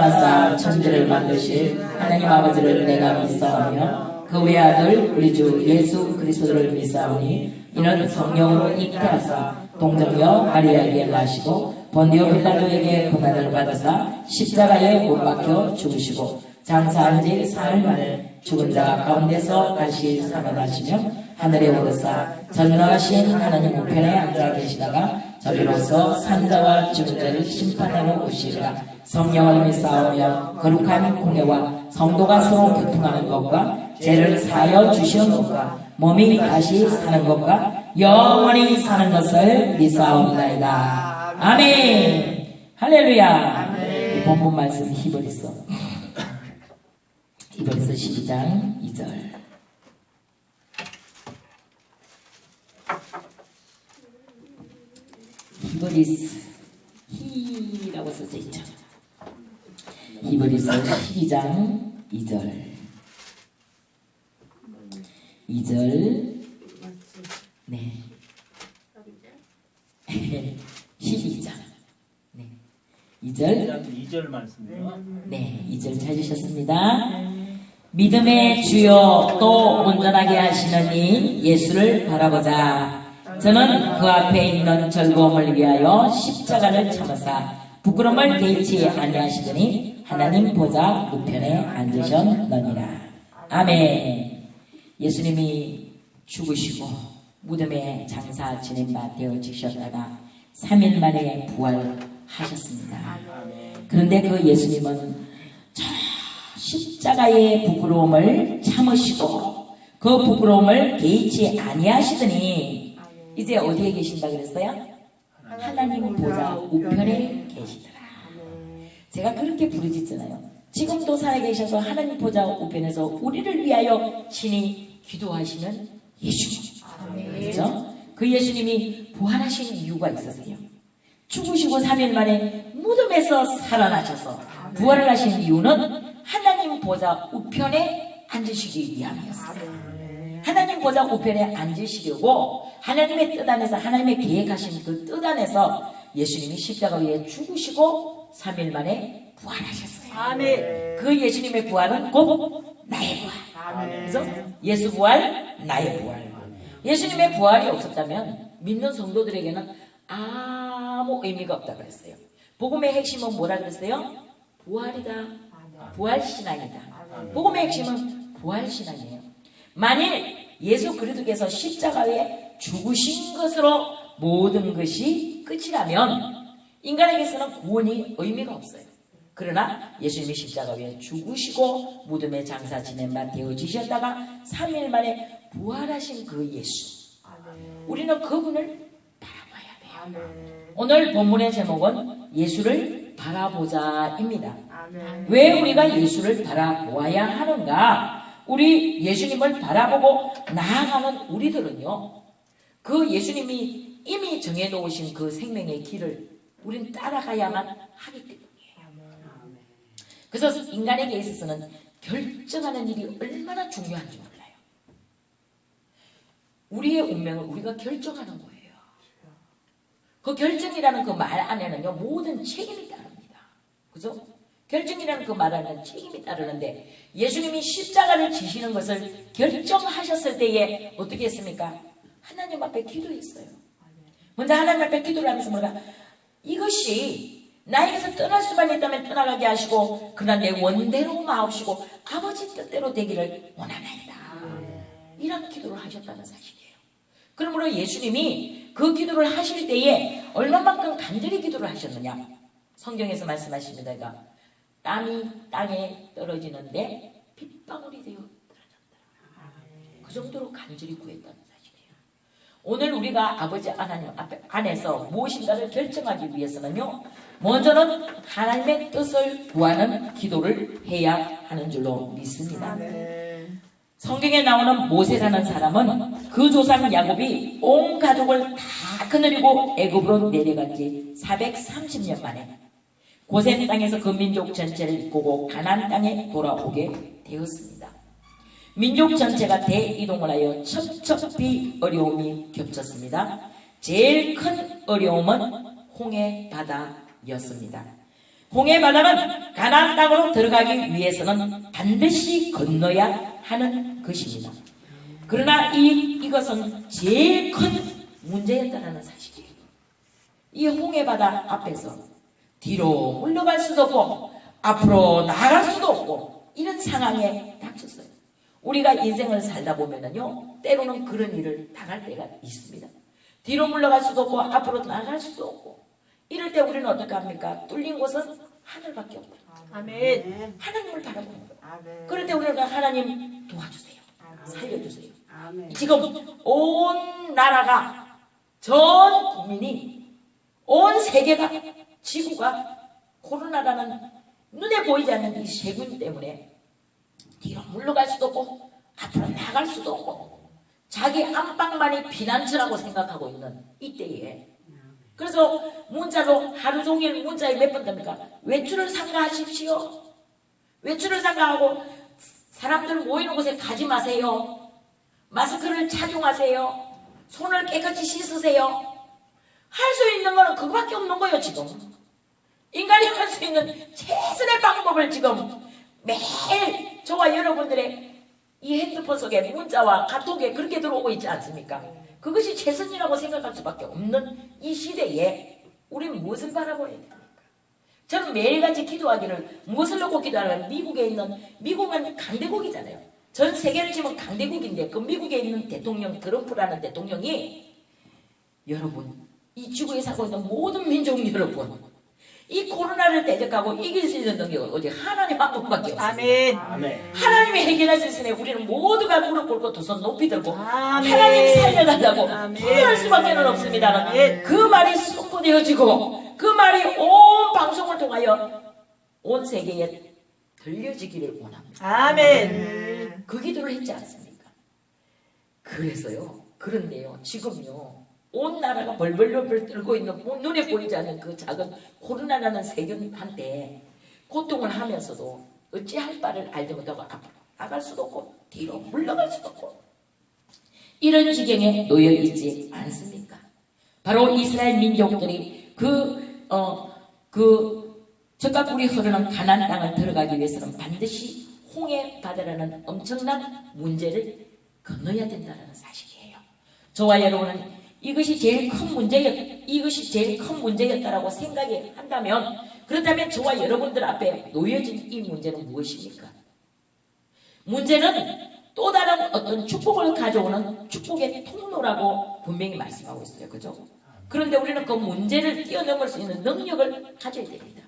하사 천지를 만드실 하나님 아버지를 내가 믿사오며 그 외아들 우리 주 예수 그리스도를 믿사오니 이는 성령으로 잉태하사 동정녀 마리아에게 나시고 본디오 빌라도에게 고난을 받으사 십자가에 못 박혀 죽으시고 장사한 지 사흘 만에 죽은 자 가운데서 다시 살아나시며 하늘에 오르사 전능하신 하나님 우편에 앉아 계시다가 저리로서 산자와 죽은 자를 심판하러 오시리라. 성령을 믿사오며 거룩한 공예와 성도가 서로 교통하는 것과 죄를 사하여 주시는 것과 몸이 다시 사는 것과 영원히 사는 것을 믿사옵나이다. 아멘. 할렐루야. 이 본문 말씀 히브리서 12장 2절. 히브리서 히라고 써져 있죠. 히브리서 12장 2절. 2절. 네. 12장. 네. 2절. 2절 말씀이요. 네, 2절 찾으셨습니다. 믿음의 주요 또 온전하게 하시는 이 예수를 바라보자. 저는 그 앞에 있는 즐거움을 위하여 십자가를 참으사 부끄러움을 개의치 아니하시더니 하나님 보좌 우편에 앉으셨느니라. 아멘. 예수님이 죽으시고 무덤에 장사 지낸 바 되어지셨다가 3일 만에 부활하셨습니다. 그런데 그 예수님은 저 십자가의 부끄러움을 참으시고 그 부끄러움을 개의치 아니하시더니 이제 어디에 계신다 그랬어요? 하나님 보좌 우편에 계시더라. 제가 그렇게 부르짖잖아요. 지금도 살아계셔서 하나님 보좌 우편에서 우리를 위하여 친히 기도하시는 예수님. 그렇죠? 그 예수님이 부활하신 이유가 있었어요. 죽으시고 3일 만에 무덤에서 살아나셔서 부활을 하신 이유는 하나님 보좌 우편에 앉으시기 위함이었어요. 하나님 보좌 우편에 앉으시려고 하나님의 뜻 안에서 하나님의 계획하신 그 뜻 안에서 예수님이 십자가 위에 죽으시고 3일 만에 부활하셨어요. 아멘. 그 예수님의 부활은 곧 나의 부활. 그래서 예수 부활, 나의 부활. 예수님의 부활이 없었다면 믿는 성도들에게는 아무 의미가 없다 그랬어요. 복음의 핵심은 뭐라 그랬어요? 부활이다. 부활신앙이다. 복음의 핵심은 부활신앙이에요. 만일 예수 그리스도께서 십자가에 죽으신 것으로 모든 것이 끝이라면 인간에게서는 구원이 의미가 없어요. 그러나 예수님이 십자가 위에 죽으시고 무덤에 장사 지낸 바 되어지셨다가 3일 만에 부활하신 그 예수, 우리는 그분을 바라봐야 돼요. 오늘 본문의 제목은 예수를 바라보자입니다. 왜 우리가 예수를 바라보아야 하는가? 우리 예수님을 바라보고 나아가는 우리들은요, 그 예수님이 이미 정해놓으신 그 생명의 길을 우린 따라가야만 하기 때문이에요. 그래서 인간에게 있어서는 결정하는 일이 얼마나 중요한지 몰라요. 우리의 운명을 우리가 결정하는 거예요. 그 결정이라는 그 말 안에는요, 모든 책임이 따릅니다. 그죠? 결정이라는 그 말 안에는 책임이 따르는데, 예수님이 십자가를 지시는 것을 결정하셨을 때에 어떻게 했습니까? 하나님 앞에 기도했어요. 먼저 하나님 앞에 기도를 하면서 뭐가, 이것이 나에게서 떠날 수만 있다면 떠나가게 하시고 그러나 내 원대로 마옵시고 아버지 뜻대로 되기를 원하나이다. 이런 기도를 하셨다는 사실이에요. 그러므로 예수님이 그 기도를 하실 때에 얼마만큼 간절히 기도를 하셨느냐, 성경에서 말씀하십니다. 그러니까 땀이 땅에 떨어지는데 빗방울이 되어 떨어졌다. 그 정도로 간절히 구했다는 사실이에요. 오늘 우리가 아버지 하나님 안에서 무엇인가를 결정하기 위해서는요, 먼저는 하나님의 뜻을 구하는 기도를 해야 하는 줄로 믿습니다. 성경에 나오는 모세라는 사람은 그 조상 야곱이 온 가족을 다 거느리고 애굽으로 내려간 지 430년 만에 고센 땅에서 그 민족 전체를 이끌고 가나안 땅에 돌아오게 되었습니다. 민족 전체가 대이동을 하여 첩첩히 어려움이 겹쳤습니다. 제일 큰 어려움은 홍해 바다였습니다. 홍해 바다는 가나안 땅으로 들어가기 위해서는 반드시 건너야 하는 것입니다. 그러나 이것은 제일 큰 문제였다는 사실이에요. 이 홍해 바다 앞에서 뒤로 물러갈 수도 없고 앞으로 나아갈 수도 없고 이런 상황에 닥쳤어요. 우리가 인생을 살다 보면은요, 때로는 그런 일을 당할 때가 있습니다. 뒤로 물러갈 수도 없고 앞으로 나아갈 수도 없고 이럴 때 우리는 어떻게 합니까? 뚫린 곳은 하늘밖에 없다. 아멘. 하나님을 바라보는 거예요. 아멘. 그럴 때 우리가 하나님 도와주세요. 살려주세요. 아멘. 지금 온 나라가, 전 국민이, 온 세계가, 지구가 코로나라는 눈에 보이지 않는 이 세균 때문에 뒤로 물러갈 수도 없고 앞으로 나갈 수도 없고 자기 안방만이 피난처라고 생각하고 있는 이때에, 그래서 문자로 하루 종일 문자에 몇 번 됩니까? 외출을 삼가하십시오. 외출을 삼가하고 사람들 모이는 곳에 가지 마세요. 마스크를 착용하세요. 손을 깨끗이 씻으세요. 할 수 있는 거는 그거밖에 없는 거예요. 지금 인간이 할 수 있는 최선의 방법을 지금 매일 저와 여러분들의 이 핸드폰 속에 문자와 카톡에 그렇게 들어오고 있지 않습니까? 그것이 최선이라고 생각할 수밖에 없는 이 시대에 우리는 무엇을 바라봐야 됩니까? 저는 매일같이 기도하기를 무엇을 놓고 기도하냐면, 미국은 강대국이잖아요. 전 세계를 지금 강대국인데 그 미국에 있는 대통령, 트럼프라는 대통령이, 여러분, 이 지구에 살고 있는 모든 민족 여러분, 이 코로나를 대적하고 이길 수 있는 능력은 오직 하나님 한 분밖에 없습니다. 아멘. 아멘. 하나님이 해결할 수 있으니 우리는 모두가 무릎 꿇고 두 손 높이 들고 아멘. 하나님 살려달라고 아멘. 기도할 수밖에 없습니다. 아멘. 그 말이 선포되어지고 그 말이 온 방송을 통하여 온 세계에 들려지기를 원합니다. 아멘. 그 기도를 했지 않습니까? 그래서요, 그런데요, 지금요, 온 나라가 벌벌벌 떨고 있는 눈에 보이지 않는 그 작은 코로나라는 세균한테 고통을 하면서도 어찌할 바를 알지 못하고 앞으로 나갈 수도 없고 뒤로 물러갈 수도 없고 이런 지경에 놓여 있지 않습니까? 바로 이스라엘 민족들이 젖과 꿀이 흐르는 가나안 땅을 들어가기 위해서는 반드시 홍해 바다라는 엄청난 문제를 건너야 된다는 사실이에요. 저와 여러분은 이것이 제일 큰 문제였다라고 생각이 한다면, 그렇다면 저와 여러분들 앞에 놓여진 이 문제는 무엇입니까? 문제는 또 다른 어떤 축복을 가져오는 축복의 통로라고 분명히 말씀하고 있어요. 그죠? 그런데 우리는 그 문제를 뛰어넘을 수 있는 능력을 가져야 됩니다.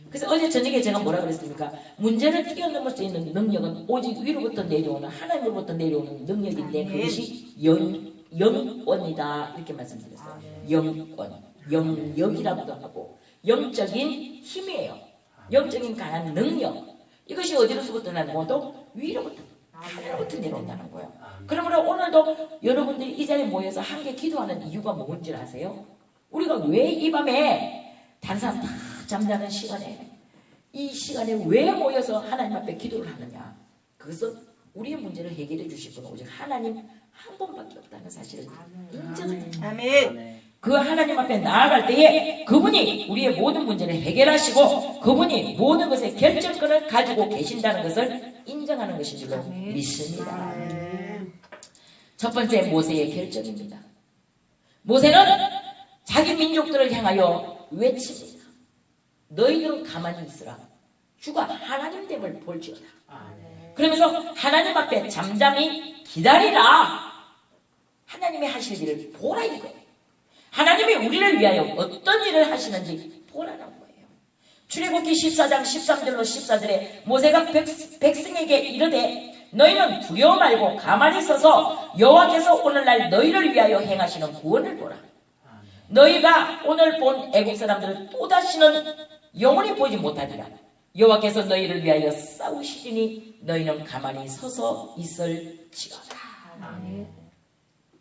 그래서 어제 저녁에 제가 뭐라 그랬습니까? 문제를 뛰어넘을 수 있는 능력은 오직 위로부터 내려오는, 하나님으로부터 내려오는 능력인데 그것이 영권이다, 이렇게 말씀드렸어요. 영권, 영역이라고도 하고 영적인 힘이에요. 영적인 강한 능력. 이것이 어디로부터 나는 것도 위로부터, 하나님부터 내려온다는 거예요. 그러므로 오늘도 여러분들이 이 자리에 모여서 함께 기도하는 이유가 뭔지 아세요? 우리가 왜 이 밤에 다른 사람 다 잠자는 시간에, 이 시간에 왜 모여서 하나님 앞에 기도를 하느냐? 그것은 우리의 문제를 해결해 주실 분은 오직 하나님 한 분밖에 없다는 사실을 인정합니다. 아멘. 그 하나님 앞에 나아갈 때에 그분이 우리의 모든 문제를 해결하시고 그분이 모든 것의 결정권을 가지고 계신다는 것을 인정하는 것인 줄로 믿습니다. 첫 번째, 모세의 결정입니다. 모세는 자기 민족들을 향하여 외칩니다. 너희들은 가만히 있으라. 주가 하나님 됨을 볼지어다. 그러면서 하나님 앞에 잠잠히 기다리라. 하나님이 하실 일을 보라 이거예요. 하나님이 우리를 위하여 어떤 일을 하시는지 보라는 거예요. 출애굽기 14장 13절로 14절에 모세가 백성에게 이르되 너희는 두려워 말고 가만히 서서 여호와께서 오늘날 너희를 위하여 행하시는 구원을 보라. 너희가 오늘 본 애국 사람들을 또다시는 영원히 보지 못하리라. 여호와께서 너희를 위하여 싸우시리니 너희는 가만히 서서 있을지어다.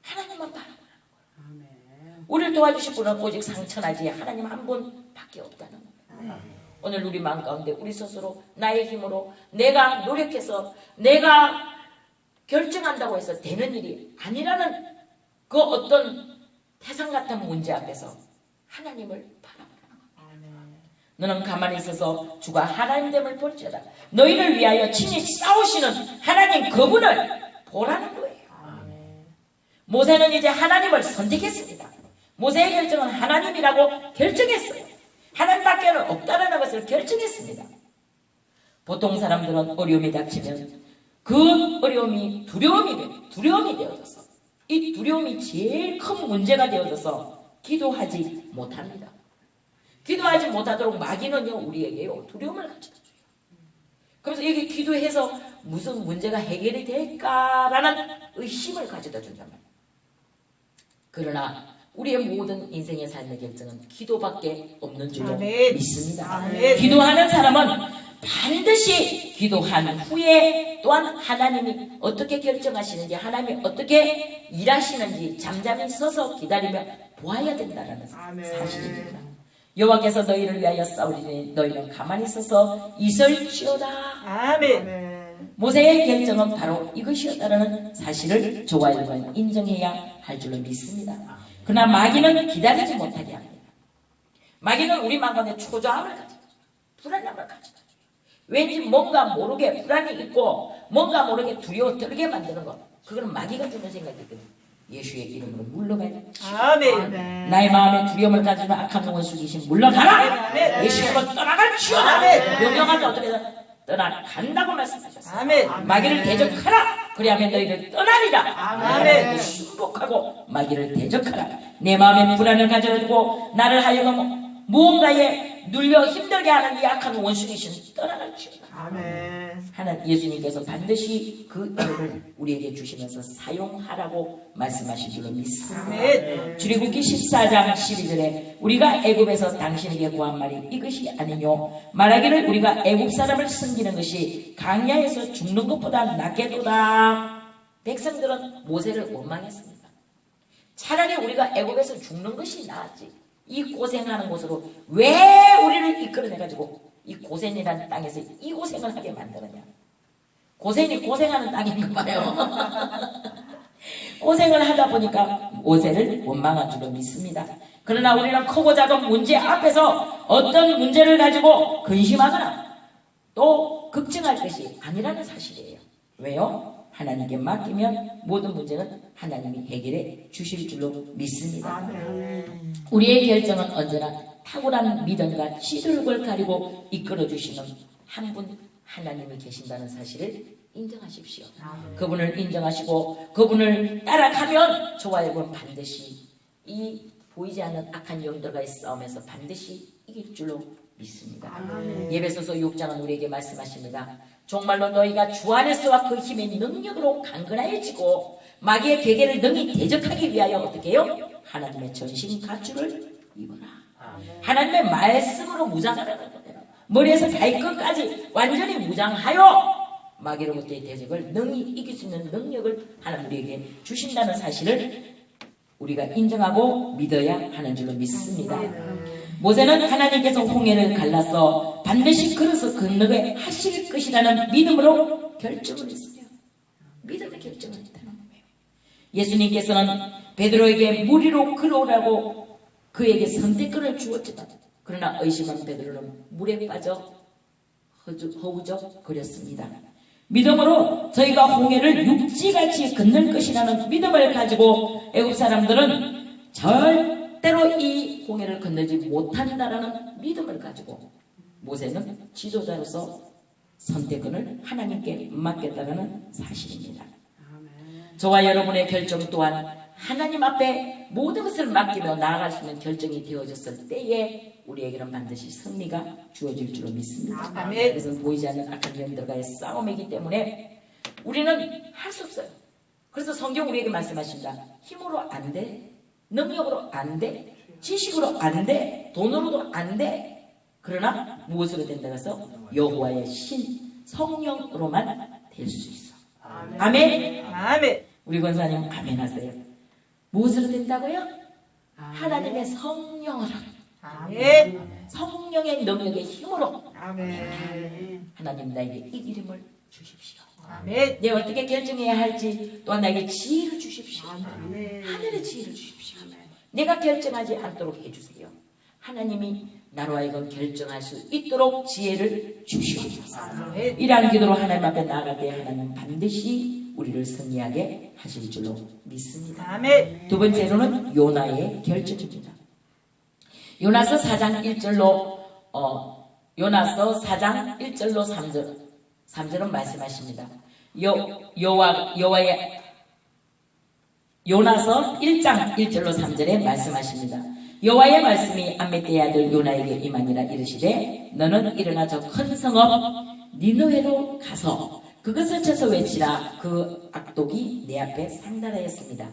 하나님만 바라보는 거예요. 우리를 도와주실 분은 오직 상천하지 하나님 한 분밖에 없다는 거예요. 오늘 우리 마음 가운데 우리 스스로 나의 힘으로 내가 노력해서 내가 결정한다고 해서 되는 일이 아니라는 그 어떤 태산 같은 문제 앞에서 하나님을 바라보는 거예요. 너는 가만히 있어서 주가 하나님됨을 볼지어다. 너희를 위하여 친히 싸우시는 하나님 그분을 보라는 거예요. 모세는 이제 하나님을 선택했습니다. 모세의 결정은 하나님이라고 결정했어요. 하나님밖에는 없다는 것을 결정했습니다. 보통 사람들은 어려움이 닥치면 그 어려움이 두려움이 되어져서 이 두려움이 제일 큰 문제가 되어져서 기도하지 못합니다. 기도하지 못하도록 마귀는요 우리에게요 두려움을 가져다줘요. 그래서 이게 기도해서 무슨 문제가 해결이 될까라는 의심을 가져다 준단 말이에요. 그러나 우리의 모든 인생의 삶의 결정은 기도밖에 없는 줄로 아멘. 믿습니다. 아멘. 기도하는 사람은 반드시 기도한 후에 또한 하나님이 어떻게 결정하시는지 하나님이 어떻게 일하시는지 잠잠히 서서 기다리며 보아야 된다는 사실입니다. 여호와께서 너희를 위하여 싸우리니 너희는 가만히 서서 있을지어다. 아멘. 모세의 결정은 바로 이것이었다는 사실을 저와 여러분 인정해야 할 줄로 믿습니다. 그러나 마귀는 기다리지 못하게 합니다. 마귀는 우리 마음에 초조함을 가져다줘요. 불안함을 가져다줘요. 왠지 뭔가 모르게 불안이 있고 뭔가 모르게 두려워 떨게 만드는 것. 그거는 마귀가 주는 생각이거든요. 예수의 이름으로 물러가야 돼. 아멘. 나의 마음에 두려움을 가지는 악한 영혼수 귀신 물러가라. 아멘. 예수님은 떠나갈지어다. 아멘. 명령하면 어떻게든 떠나간다고 말씀하셨어요. 아멘. 마귀를 대적하라. 그리하면 너희를 떠나리라. 아멘. 순복하고 마귀를 대적하라. 내 마음에 불안을 가져두고 나를 하여금 무언가에 눌려 힘들게 하는 이 악한 원수 귀신 떠나갈지어다. 아멘. 하나님 예수님께서 반드시 그 은혜를 우리에게 주시면서 사용하라고 말씀하신 줄로 믿습니다. 아멘. 출애굽기 14장 12절에 우리가 애굽에서 당신에게 구한 말이 이것이 아니뇨 말하기를 우리가 애굽 사람을 섬기는 것이 광야에서 죽는 것보다 낫게도다. 백성들은 모세를 원망했습니다. 차라리 우리가 애굽에서 죽는 것이 나았지 이 고생하는 곳으로 왜 우리를 이끌어내가지고 이 고센이라는 땅에서 이 고생을 하게 만드느냐. 고센이 고생하는 땅인가 봐요. 고생을 하다 보니까 모세를 원망한 줄로 믿습니다. 그러나 우리는 크고 작은 문제 앞에서 어떤 문제를 가지고 근심하거나 또 걱정할 것이 아니라는 사실이에요. 왜요? 하나님께 맡기면 모든 문제는 하나님이 해결해 주실 줄로 믿습니다. 우리의 결정은 언제나 탁월한 믿음과 지도력을 가지고 이끌어주시는 한 분 하나님이 계신다는 사실을 인정하십시오. 그분을 인정하시고 그분을 따라가면 저와 여러분 반드시 이 보이지 않는 악한 영들과의 싸움에서 반드시 이길 줄로 믿습니다. 예배소서 6장은 우리에게 말씀하십니다. 정말로 너희가 주 안에서와 그 힘의 능력으로 강건하여지고 마귀의 계계를 능히 대적하기 위하여 어떻게 해요? 하나님의 전신 가축을 입어라. 하나님의 말씀으로 무장하라는 거예요. 머리에서 발끝까지 완전히 무장하여 마귀로부터의 대적을 능히 이길 수 있는 능력을 하나님 우리에게 주신다는 사실을 우리가 인정하고 믿어야 하는 줄로 믿습니다. 모세는 하나님께서 홍해를 갈라서 반드시 걸어서 건너게 하실 것이라는 믿음으로 결정을 했어요. 믿음의 결정을 했다는 거예요. 예수님께서는 베드로에게 물 위로 걸어오라고 그에게 선택권을 주었지만 그러나 의심한 베드로는 물에 빠져 허우적거렸습니다. 믿음으로 저희가 홍해를 육지같이 건널 것이라는 믿음을 가지고 애굽 사람들은 절대로 이 홍해를 건너지 못한다라는 믿음을 가지고 모세는 지도자로서 선택권을 하나님께 맡겼다는 사실입니다. 저와 여러분의 결정 또한 하나님 앞에 모든 것을 맡기며 나아갈 수 있는 결정이 되어졌을 때에 우리에게는 반드시 승리가 주어질 줄로 믿습니다. 아멘. 그것은 보이지 않는 악한 영들과의 싸움이기 때문에 우리는 할 수 없어요. 그래서 성경 우리에게 말씀하십니다. 힘으로 안 돼, 능력으로 안 돼, 지식으로 안 돼, 돈으로도 안 돼. 그러나 무엇으로 된다고 해서 여호와의 신 성령으로만 될 수 있어. 아멘. 아멘. 우리 권사님 아멘 하세요. 무엇으로 된다고요? 하나님의 성령으로, 아멘. 성령의 능력의 힘으로 아멘. 하나님 나에게 이 이름을 주십시오. 아멘. 내가 어떻게 결정해야 할지 또한 나에게 지혜를 주십시오. 아멘. 하늘의 지혜를 주십시오. 내가 결정하지 않도록 해주세요. 하나님이 나로 하여금 결정할 수 있도록 지혜를 주시옵소서. 아멘. 이러한 기도로 하나님 앞에 나아갈 때 하나님 반드시 우리를 승리하게 하실 줄로 믿습니다. 아멘. 두 번째로는 요나의 결정입니다. 요나서 4장 1절로 요나서 4장 1절로 3절은 말씀하십니다. 요나서 1장 1절로 3절에 말씀하십니다. 여호와의 말씀이 암미떼의 아들 요나에게 임하니라 이르시되 너는 일어나 저 큰 성읍 니느웨로 가서 그것을 쳐서 외치라. 그 악독이 내 앞에 상달하였습니다.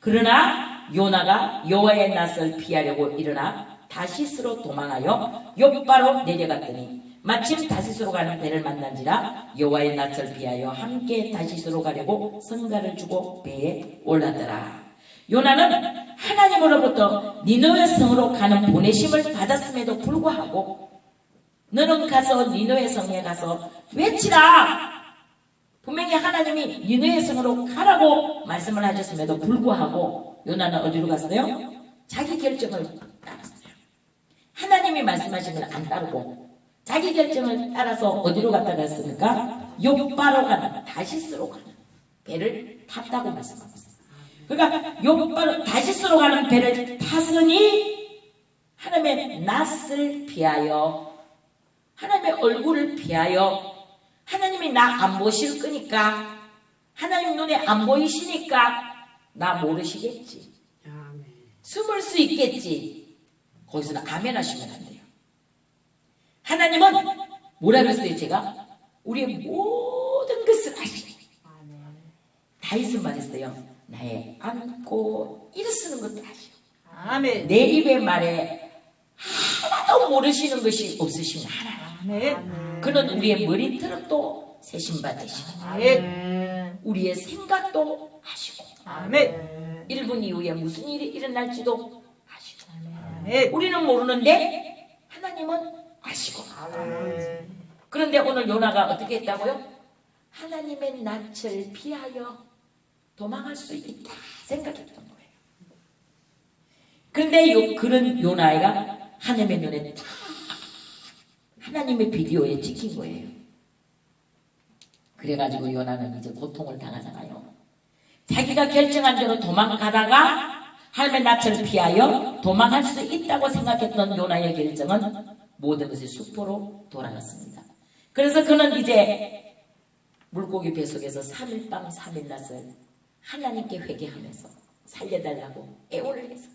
그러나 요나가 여호와의 낯을 피하려고 일어나 다시스로 도망하여 욥바로 내려갔더니 마침 다시스로 가는 배를 만난지라 여호와의 낯을 피하여 함께 다시스로 가려고 성가를 주고 배에 올랐더라. 요나는 하나님으로부터 니느웨 성으로 가는 보내심을 받았음에도 불구하고 너는 가서 니느웨 성에 가서 외치라. 분명히 하나님이 니느웨 성으로 가라고 말씀을 하셨음에도 불구하고 요나는 어디로 갔어요? 자기 결정을 따랐어요. 하나님이 말씀하신 걸 안 따르고 자기 결정을 따라서 어디로 갔다 갔습니까? 욥바로 가는, 다시스로 가는 배를 탔다고 말씀하고 있어요. 그러니까 욥바로 다시스로 가는 배를 탔으니 하나님의 낯을 피하여 하나님의 얼굴을 피하여 하나님이 나 안 보실 거니까 하나님 눈에 안 보이시니까 나 모르시겠지. 숨을 수 있겠지. 거기서는 아멘 하시면 안 돼요. 하나님은 뭐라 그랬어요? 제가 우리의 모든 것을 아시고 다윗은 말했어요. 나의 앉고 일어서는 것도 아시고 아멘. 내 입의 말에 하나도 모르시는 것이 없으신 하나님. 아멘. 그는 우리의 머리털도 세신바 되시고 아멘. 우리의 생각도 아시고 아멘. 1분 이후에 무슨 일이 일어날지도 아시고 아멘. 우리는 모르는데 하나님은 아시고. 아멘. 그런데 오늘 요나가 어떻게 했다고요? 하나님의 낯을 피하여 도망할 수 있다 생각했던 거예요. 그런데 그런 요나가 하나님의 눈에 딱 하나님의 비디오에 찍힌 거예요. 그래가지고 요나는 이제 고통을 당하잖아요. 자기가 결정한 대로 도망가다가 하나님의 낯을 피하여 도망할 수 있다고 생각했던 요나의 결정은 모든 것이 수포로 돌아갔습니다. 그래서 그는 이제 물고기 뱃속에서 3일 밤 3일 낮을 하나님께 회개하면서 살려달라고 애원을 해서.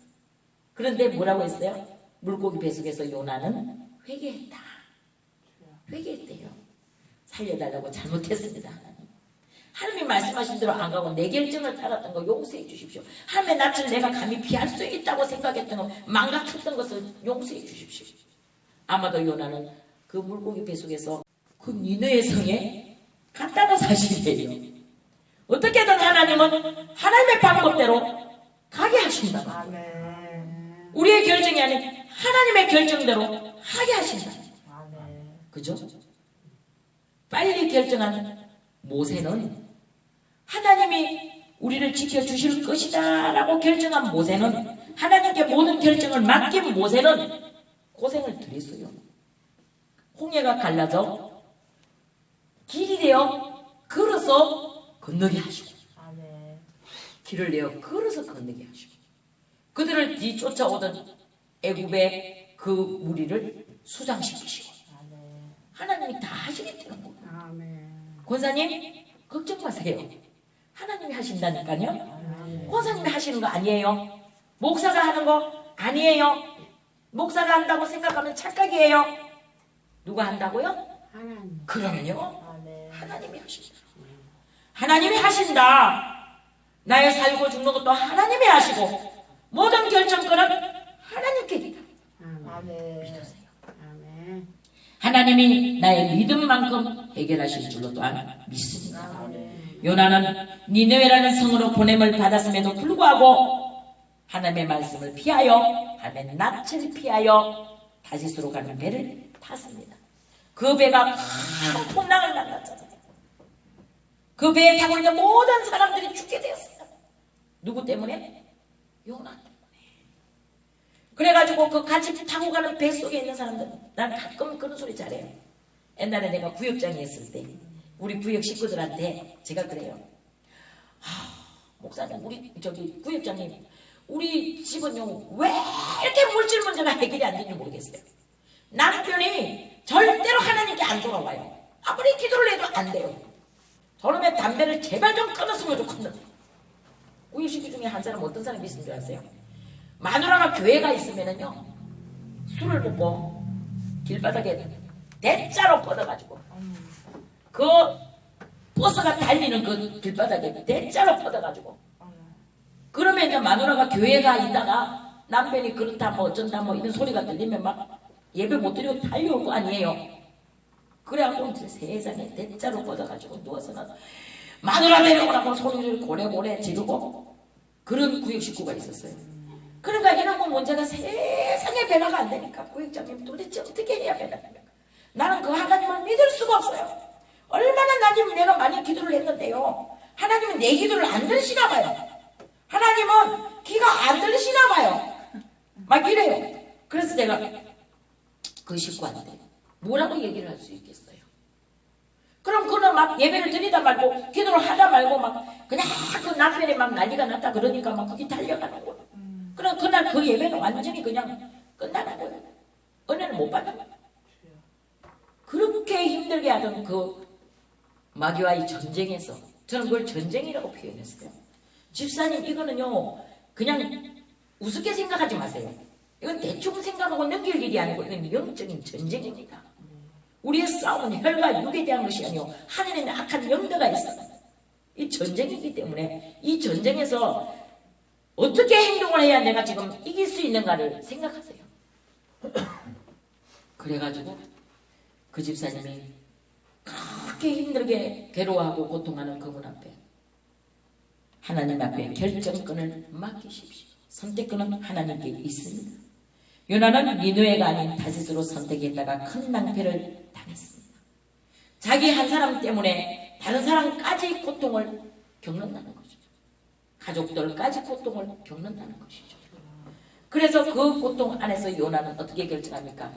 그런데 뭐라고 했어요? 물고기 뱃속에서 요나는 회개했다. 회개했대요. 살려달라고 잘못했습니다. 하나님이 말씀하신 대로 안 가고 내 결정을 따랐던 거 용서해 주십시오. 하나님의 낯을 내가 감히 피할 수 있다고 생각했던 거, 망각했던 것을 용서해 주십시오. 아마도 요나는 그 물고기 뱃속에서 그 니느웨 성에 갔다는 사실이에요. 어떻게든 하나님은 하나님의 방법대로 가게 하신다. 아멘. 우리의 결정이 아닌 하나님의 결정대로 하게 하신다. 아멘. 그죠? 빨리 결정한 모세는 하나님이 우리를 지켜주실 것이다 라고 결정한 모세는, 하나님께 모든 결정을 맡긴 모세는 고생을 들였어요. 홍해가 갈라져 길이 되어 걸어서 건너게 하시고, 아멘. 길을 내어 걸어서 건너게 하시고, 그들을 뒤쫓아오던 애굽의 그 무리를 수장시키시고, 아멘. 하나님이 다 하시겠다는 거예요. 아멘. 권사님 걱정 마세요. 하나님이 하신다니까요. 아멘. 권사님이 하시는 거 아니에요. 목사가 하는 거 아니에요. 목사가 한다고 생각하면 착각이에요. 누가 한다고요? 하나님. 그럼요. 아멘. 하나님이 하신다. 하나님이 하신다. 나의 살고 죽는 것도 하나님이 하시고 모든 결정권은 하나님께 있다. 아멘. 믿으세요. 아멘. 하나님이 나의 믿음만큼 해결하실 줄로 또한 믿습니다. 아멘. 요나는 니느웨라는 성으로 보냄을 받았음에도 불구하고 하나님의 말씀을 피하여, 하나님의 낯을 피하여 다시스로 가는 배를 탔습니다. 그 배가 큰 풍랑을 만났잖아요. 그 배에 타고 있는 모든 사람들이 죽게 되었어요. 누구 때문에? 요나 때문에. 그래가지고 그 같이 타고 가는 배 속에 있는 사람들, 난 가끔 그런 소리 잘해요. 옛날에 내가 구역장에 있을 때 우리 구역 식구들한테 제가 그래요. 목사님, 우리 저기 구역장님, 우리 집은요 왜 이렇게 물질 문제가 해결이 안 되는지 모르겠어요. 남편이 절대로 하나님께 안 돌아와요. 아무리 기도를 해도 안 돼요. 저놈의 담배를 제발 좀 끊었으면 좋겠는데. 우리 식구 중에 한 사람 어떤 사람이 있는 줄 아세요? 마누라가 교회가 있으면은요 술을 먹고 길바닥에 대자로 뻗어가지고 그 버스가 달리는 그 길바닥에 대자로 뻗어가지고 그러면 이제 마누라가 교회가 있다가 남편이 그렇다 뭐 어쩐다 뭐 이런 소리가 들리면 막 예배 못 드리고 달려올 거 아니에요. 그래갖고 이제 세상에 대자로 뻗어가지고 누워서는 마누라 데려오라고 소리를 고래고래 지르고 그런 구역 식구가 있었어요. 그러니까 이런 거 문제가 세상에 변화가 안 되니까 구역장님 도대체 어떻게 해야 변화됩니까? 나는 그 하나님을 믿을 수가 없어요. 얼마나 하나님 내가 많이 기도를 했는데요. 하나님은 내 기도를 안 들으시나 봐요. 하나님은 귀가 안 들으시나 봐요. 막 이래요. 그래서 내가 그 식구한테 뭐라고 얘기를 할 수 있겠어요? 그럼 그는 막 예배를 드리다 말고 기도를 하다 말고 막 그냥 그 남편이 막 난리가 났다 그러니까 막 거기 달려가는 거예요. 그럼 그날 그 예배는 완전히 그냥 끝나는 거예요. 은혜는 못 받는 거예요. 그렇게 힘들게 하던 그 마귀와의 전쟁에서 저는 그걸 전쟁이라고 표현했어요. 집사님 이거는요 그냥 우습게 생각하지 마세요. 이건 대충 생각하고 넘길 일이 아니고 이건 영적인 전쟁입니다. 우리의 싸움은 혈과 육에 대한 것이 아니요 하늘에는 악한 영대가 있어요. 이 전쟁이기 때문에 이 전쟁에서 어떻게 행동을 해야 내가 지금 이길 수 있는가를 생각하세요. 그래가지고 그 집사님이 그렇게 힘들게 괴로워하고 고통하는 그분 앞에 하나님 앞에 결정권을 맡기십시오. 선택권은 하나님께 있습니다. 요나는 니느웨가 아닌 다윗으로 선택했다가 큰 낭패를 당했습니다. 자기 한 사람 때문에 다른 사람까지 고통을 겪는다는 거죠. 가족들까지 고통을 겪는다는 것이죠. 그래서 그 고통 안에서 요나는 어떻게 결정합니까?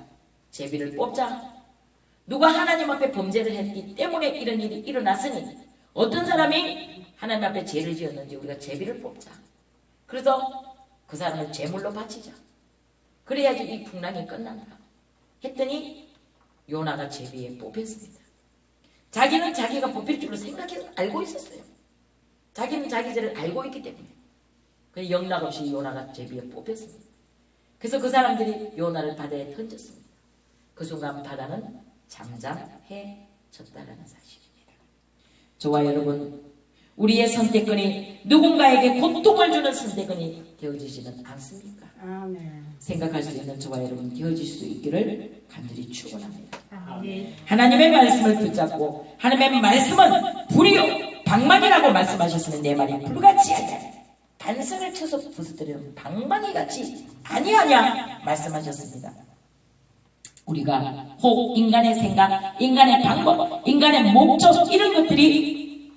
제비를 뽑자. 누가 하나님 앞에 범죄를 했기 때문에 이런 일이 일어났으니 어떤 사람이 하나님 앞에 죄를 지었는지 우리가 제비를 뽑자. 그래서 그 사람을 제물로 바치자. 그래야지 이 풍랑이 끝난다 했더니 요나가 제비에 뽑혔습니다. 자기는 자기가 뽑힐 줄로 생각해서 알고 있었어요. 자기는 자기 죄를 알고 있기 때문에 그 영락없이 요나가 제비에 뽑혔습니다. 그래서 그 사람들이 요나를 바다에 던졌습니다. 그 순간 바다는 잠잠해졌다라는 사실입니다. 저와 여러분, 우리의 선택권이 누군가에게 고통을 주는 선택권이 되어지지는 않습니까? 아멘. 생각할 수 있는 저와 여러분 되어질 수 있기를 간절히 축원합니다. 아멘. 하나님의 말씀을 붙잡고 하나님의 말씀은 불이요 방망이라고 말씀하셨으면 내 말이 불같이 하냐 반성을 쳐서 부서뜨리는 방망이같이 아니하냐 말씀하셨습니다. 우리가 혹 인간의 생각, 인간의 방법, 인간의 목적 이런 것들이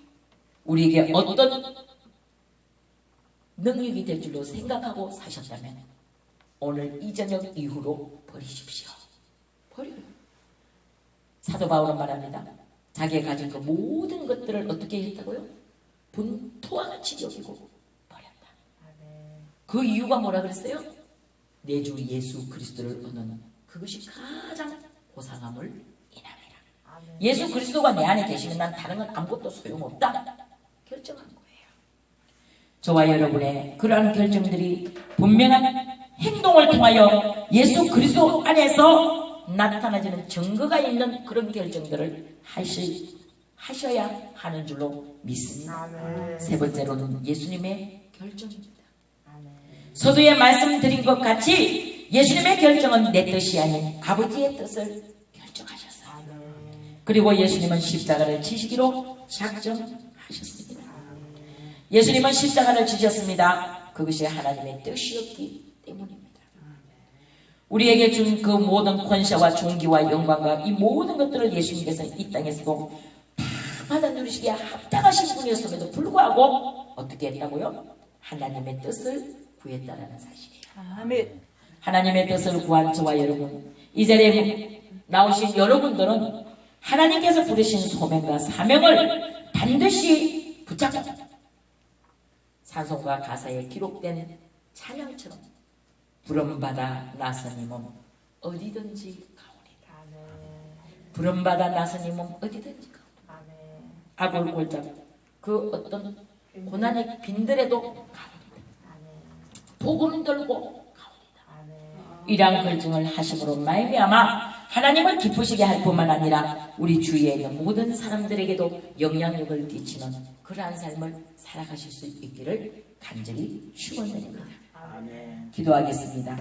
우리에게 어떤 능력이 될 줄로 생각하고 사셨다면 오늘 이 저녁 이후로 버리십시오. 버려요. 사도 바울은 말합니다. 자기가 가진 그 모든 것들을 어떻게 했다고요? 분토와 같이 여기고 버렸다. 그 이유가 뭐라 그랬어요? 내 주 예수 그리스도를 얻는 그것이 가장 고상함을 인함이라. 예수 그리스도가 내 안에 계시면 난 다른 건 아무것도 소용없다 결정한 거예요. 저와 여러분의 그러한 결정들이 분명한 행동을 통하여 예수 그리스도 안에서 나타나지는 증거가 있는 그런 결정들을 하셔야 하는 줄로 믿습니다. 아멘. 세 번째로는 예수님의 결정입니다. 서두에 말씀드린 것 같이 예수님의 결정은 내 뜻이 아닌 아버지의 뜻을 결정하셨어요. 그리고 예수님은 십자가를 지시기로 작정하셨습니다. 예수님은 십자가를 지셨습니다. 그것이 하나님의 뜻이었기 때문입니다. 우리에게 준 그 모든 권세와 존귀와 영광과 이 모든 것들을 예수님께서 이 땅에서도 다 받아 누리시기에 합당하신 분이었음에도 불구하고 어떻게 했다고요? 하나님의 뜻을 구했다는 사실이에요. 아멘. 하나님의 뜻을 구한 저와 여러분, 이 자리에 나오신 여러분들은 하나님께서 부르신 소명과 사명을 반드시 붙잡고 찬송과 가사에 기록된 찬양처럼 부름받아 나서님은 어디든지 가오리다. 부름받아 나서님은 어디든지 가오리다. 아골골잡 그 어떤 고난이 빈들에도 가오리다. 복음 들고 가오리다. 이러한 결정을 하심으로 말미암아 하나님을 기쁘시게 할 뿐만 아니라 우리 주위에 있는 모든 사람들에게도 영향력을 끼치는 그러한 삶을 살아가실 수 있기를 간절히 축원드립니다. 기도하겠습니다.